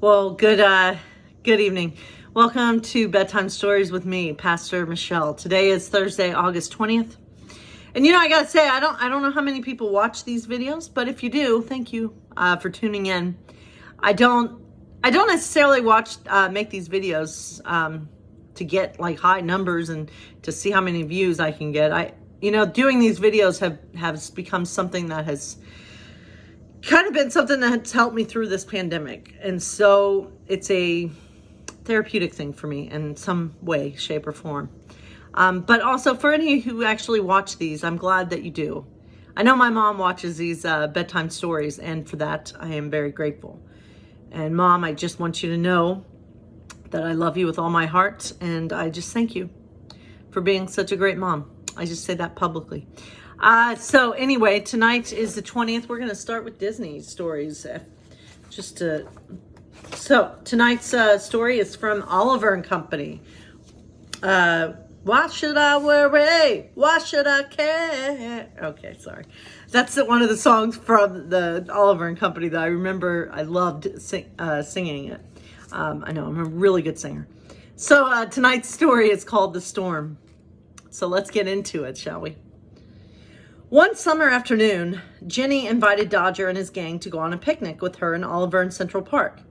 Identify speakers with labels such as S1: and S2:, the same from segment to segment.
S1: Well, good evening. Welcome to Bedtime Stories with me, Pastor Michelle. Today is Thursday, August 20th. And I gotta say, I don't know how many people watch these videos, but if you do, thank you for tuning in. I don't necessarily make these videos to get like high numbers and to see how many views I can get. Doing these videos has become something that has kind of been something that's helped me through this pandemic. And so it's a therapeutic thing for me in some way, shape, or form. But also for any who actually watch these, I'm glad that you do. I know my mom watches these bedtime stories, and for that, I am very grateful. And Mom, I just want you to know that I love you with all my heart, and I just thank you for being such a great mom. I just say that publicly. So anyway, tonight is the 20th. We're going to start with Disney stories. So tonight's story is from Oliver and Company. Why should I worry? Why should I care? Okay, sorry. That's one of the songs from the Oliver and Company that I remember I loved singing it. I know I'm a really good singer. So tonight's story is called The Storm. So let's get into it, shall we? One summer afternoon, Jenny invited Dodger and his gang to go on a picnic with her and Oliver in Central Park.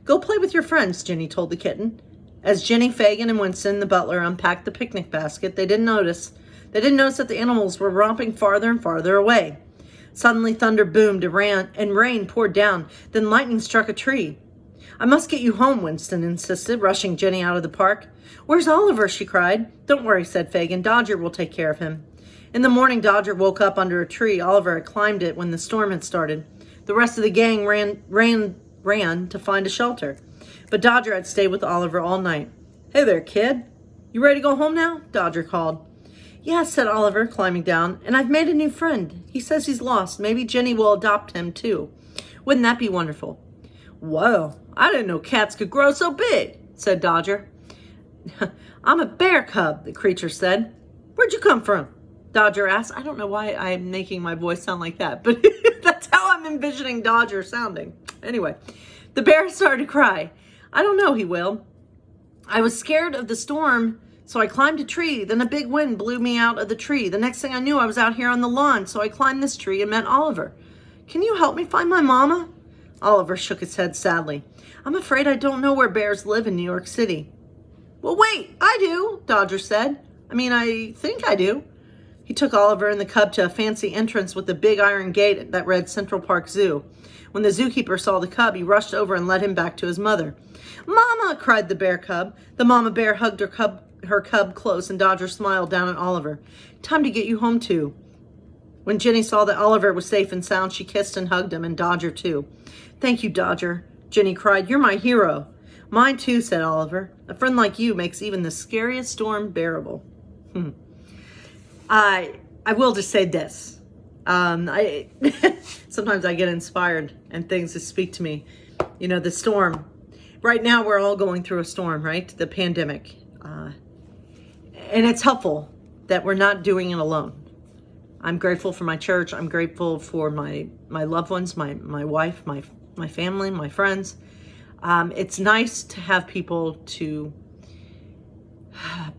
S1: Go play with your friends, Jenny told the kitten. As Jenny, Fagin, and Winston, the butler, unpacked the picnic basket, they didn't notice that the animals were romping farther and farther away. Suddenly, thunder boomed and rain poured down. Then lightning struck a tree. I must get you home, Winston insisted, rushing Jenny out of the park. Where's Oliver? She cried. Don't worry, said Fagin. Dodger will take care of him. In the morning, Dodger woke up under a tree. Oliver had climbed it when the storm had started. The rest of the gang ran to find a shelter. But Dodger had stayed with Oliver all night. Hey there, kid. You ready to go home now? Dodger called. Yes, said Oliver, climbing down. And I've made a new friend. He says he's lost. Maybe Jenny will adopt him, too. Wouldn't that be wonderful? Whoa, I didn't know cats could grow so big, said Dodger. I'm a bear cub, the creature said. Where'd you come from? Dodger asked. I don't know why I'm making my voice sound like that, but that's how I'm envisioning Dodger sounding. Anyway, the bear started to cry. I don't know, he wailed. I was scared of the storm, so I climbed a tree. Then a big wind blew me out of the tree. The next thing I knew, I was out here on the lawn, so I climbed this tree and met Oliver. Can you help me find my mama? Oliver shook his head sadly. I'm afraid I don't know where bears live in New York City. Well, wait, I do, Dodger said. I think I do. He took Oliver and the cub to a fancy entrance with a big iron gate that read Central Park Zoo. When the zookeeper saw the cub, he rushed over and led him back to his mother. Mama, cried the bear cub. The mama bear hugged her cub close, and Dodger smiled down at Oliver. Time to get you home, too. When Jenny saw that Oliver was safe and sound, she kissed and hugged him, and Dodger, too. Thank you, Dodger, Jenny cried. You're my hero. Mine, too, said Oliver. A friend like you makes even the scariest storm bearable. I will just say this. Sometimes I get inspired and things that speak to me. The storm. Right now, we're all going through a storm, right? The pandemic. And it's helpful that we're not doing it alone. I'm grateful for my church. I'm grateful for my loved ones, my wife, my family, my friends. It's nice to have people to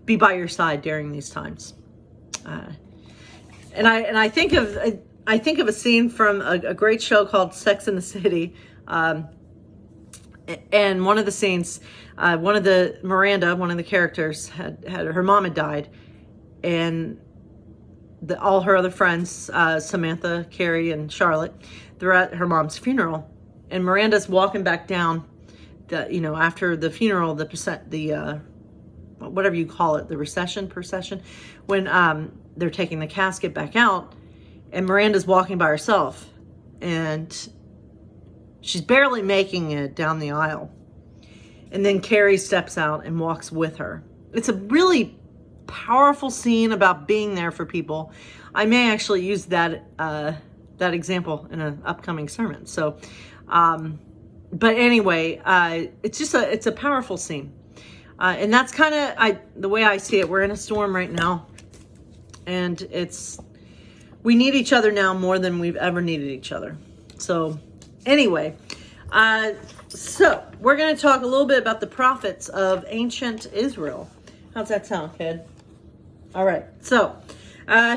S1: be by your side during these times. And I think of a scene from a great show called Sex and the City, and one of the scenes, Miranda, one of the characters, had her mom had died, and all her other friends, Samantha, Carrie, and Charlotte, they're at her mom's funeral, and Miranda's walking back down, after the funeral, the whatever you call it, the procession, when they're taking the casket back out, and Miranda's walking by herself, and she's barely making it down the aisle. And then Carrie steps out and walks with her. It's a really powerful scene about being there for people. I may actually use that example in an upcoming sermon. So, but anyway, it's a powerful scene. And that's kind of the way I see it. We're in a storm right now, and we need each other now more than we've ever needed each other. So anyway, So we're going to talk a little bit about the prophets of ancient Israel. How's that sound, kid? All right. So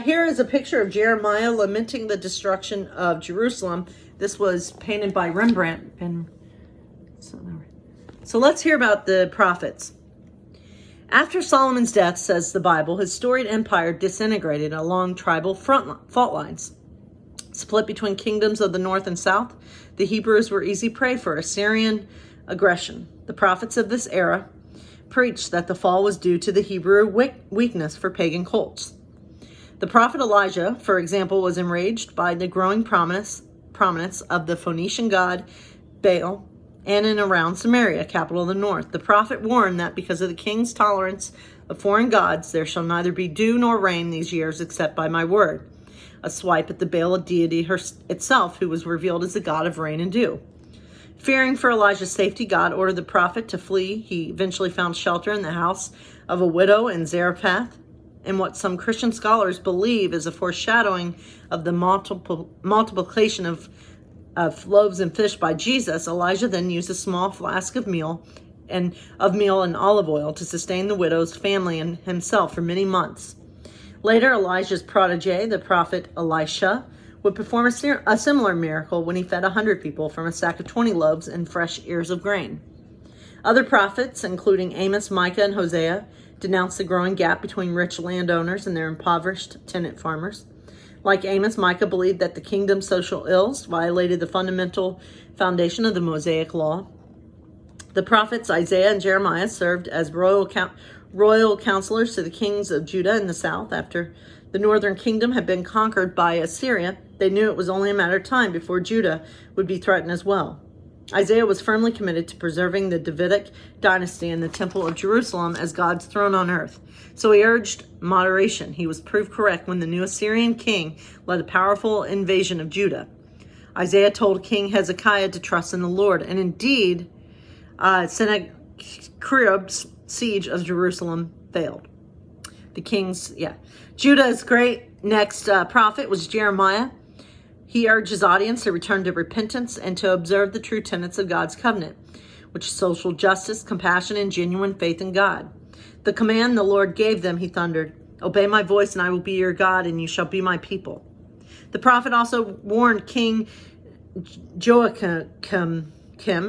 S1: here is a picture of Jeremiah lamenting the destruction of Jerusalem. This was painted by Rembrandt. And so let's hear about the prophets. After Solomon's death, says the Bible, his storied empire disintegrated along tribal fault lines. Split between kingdoms of the north and south, the Hebrews were easy prey for Assyrian aggression. The prophets of this era preached that the fall was due to the Hebrew weakness for pagan cults. The prophet Elijah, for example, was enraged by the growing prominence of the Phoenician god Baal and in around Samaria, capital of the north. The prophet warned that because of the king's tolerance of foreign gods, there shall neither be dew nor rain these years except by my word. A swipe at the Baal deity itself, who was revealed as the god of rain and dew. Fearing for Elijah's safety, God ordered the prophet to flee. He eventually found shelter in the house of a widow in Zarephath, in what some Christian scholars believe is a foreshadowing of the multiplication of loaves and fish by Jesus. Elijah then used a small flask of meal and olive oil to sustain the widow's family and himself for many months. Later, Elijah's protege, the prophet Elisha, would perform a similar miracle when he fed 100 people from a sack of 20 loaves and fresh ears of grain. Other prophets, including Amos, Micah, and Hosea, denounced the growing gap between rich landowners and their impoverished tenant farmers. Like Amos, Micah believed that the kingdom's social ills violated the fundamental foundation of the Mosaic law. The prophets Isaiah and Jeremiah served as royal counselors to the kings of Judah in the south. After the northern kingdom had been conquered by Assyria, they knew it was only a matter of time before Judah would be threatened as well. Isaiah was firmly committed to preserving the Davidic dynasty and the Temple of Jerusalem as God's throne on earth. So he urged moderation. He was proved correct when the new Assyrian king led a powerful invasion of Judah. Isaiah told King Hezekiah to trust in the Lord, and indeed, Sennacherib's siege of Jerusalem failed. Judah's great next prophet was Jeremiah. He urged his audience to return to repentance and to observe the true tenets of God's covenant, which is social justice, compassion, and genuine faith in God. The command the Lord gave them, he thundered, "Obey my voice and I will be your God and you shall be my people." The prophet also warned King Joachim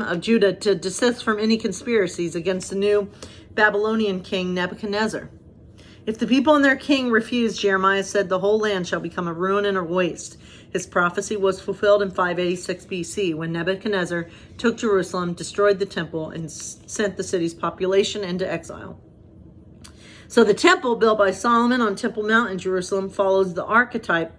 S1: of Judah to desist from any conspiracies against the new Babylonian king Nebuchadnezzar. If the people and their king refused, Jeremiah said, the whole land shall become a ruin and a waste. His prophecy was fulfilled in 586 BC when Nebuchadnezzar took Jerusalem, destroyed the temple, and sent the city's population into exile. So the temple built by Solomon on Temple Mount in Jerusalem follows the archetype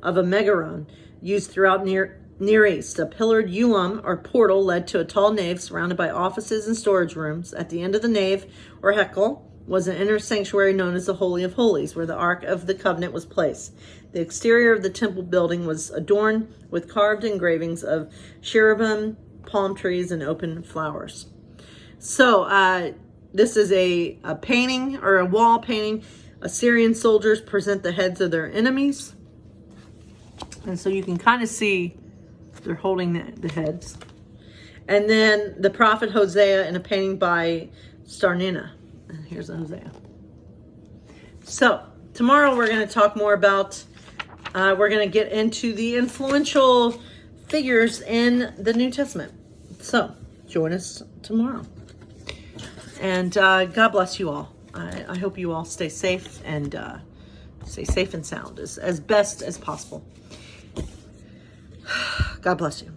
S1: of a megaron used throughout Near East. A pillared ulum or portal led to a tall nave surrounded by offices and storage rooms. At the end of the nave, or hekel, was an inner sanctuary known as the Holy of Holies, where the Ark of the Covenant was placed. The exterior of the temple building was adorned with carved engravings of cherubim, palm trees, and open flowers. So this is a painting or a wall painting. Assyrian soldiers present the heads of their enemies. And so you can kind of see they're holding the heads. And then the prophet Hosea in a painting by Starnina. Here's Hosea. So tomorrow we're going to talk more about, we're going to get into the influential figures in the New Testament. So join us tomorrow. And God bless you all. I hope you all stay safe and sound as best as possible. God bless you.